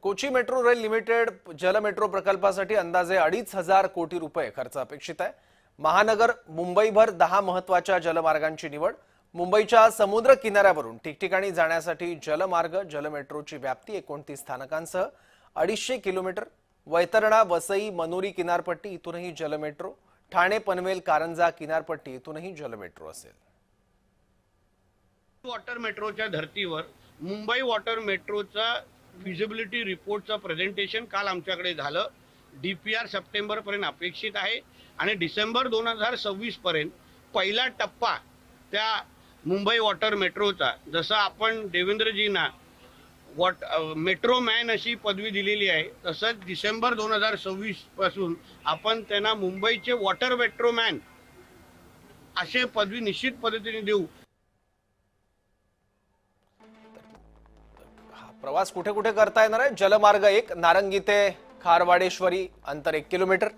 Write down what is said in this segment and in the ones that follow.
Kochi metro rail limited जल metro प्रकल्पासाठी अंदाजे 2,500 कोटी रुपये खर्च अपेक्षित आहे। महानगर मुंबईभर 10 महत्त्वाच्या जलमार्गांची निवड। मुंबईच्या समुद्र किनाऱ्यावरून ठिकठिकाणी जाण्यासाठी जलमार्ग जल मेट्रोची व्याप्ती 29 स्थानकांसह 250 किलोमीटर। वैतरणा वसई मनोरी किनारपट्टी इथूनही जल मेट्रो, ठाणे पनवेल कारंजा किनारपट्टी इथूनही जल मेट्रो असेल। वॉटर मेट्रोच्या धर्तीवर मुंबई वॉटर मेट्रोचा फिजिबिलिटी रिपोर्टचं प्रेझेंटेशन काल आमच्याकडे झालं। डीपीआर सप्टेंबर पर्यंत अपेक्षित आहे आणि डिसेंबर 2026 पर्यंत पहिला टप्पा त्या मुंबई वॉटर मेट्रोचा, जसं आपण देवेंद्रजींना मेट्रो मॅन अशी पदवी दिलेली आहे, तसंच डिसेंबर 2026 पासून आपण त्यांना मुंबईचे वॉटर मेट्रो मॅन अशी पदवी निश्चित पद्धतीने देऊ। प्रवास कुठे कुठे करता येणार आहे? जलमार्ग 1 नारंगी ते खारवाडेश्वरी अंतर 1 किलोमीटर।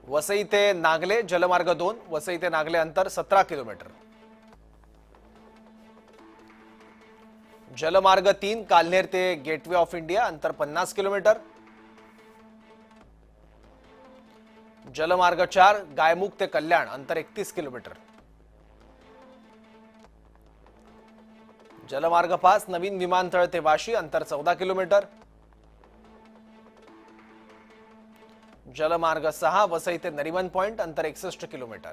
वसई ते नागले जलमार्ग 2 वसई ते नागले अंतर 17 किलोमीटर। जलमार्ग 3 काल्हेर ते गेटवे ऑफ इंडिया अंतर 50 किलोमीटर। जलमार्ग 4 गायमुख ते कल्याण अंतर 31 किलोमीटर। जलमार्ग 5 नवीन विमानतळ ते वाशी अंतर 14 किलोमीटर। जलमार्ग 6 वसई ते नरिमन पॉइंट अंतर 61 किलोमीटर।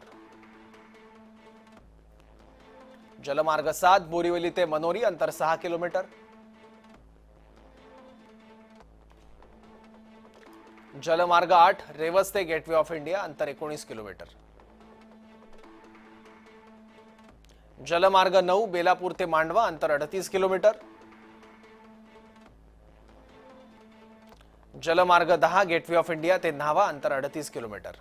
जलमार्ग 7 बोरीवली ते मनोरी अंतर 6 किलोमीटर। जलमार्ग 8 रेवस ते गेटवे ऑफ इंडिया अंतर 19 किलोमीटर। जलमार्ग 9 बेलापूर ते मांडवा अंतर 38 किलोमीटर। जलमार्ग 10 गेटवे ऑफ इंडिया ते न्हावा अंतर 38 किलोमीटर।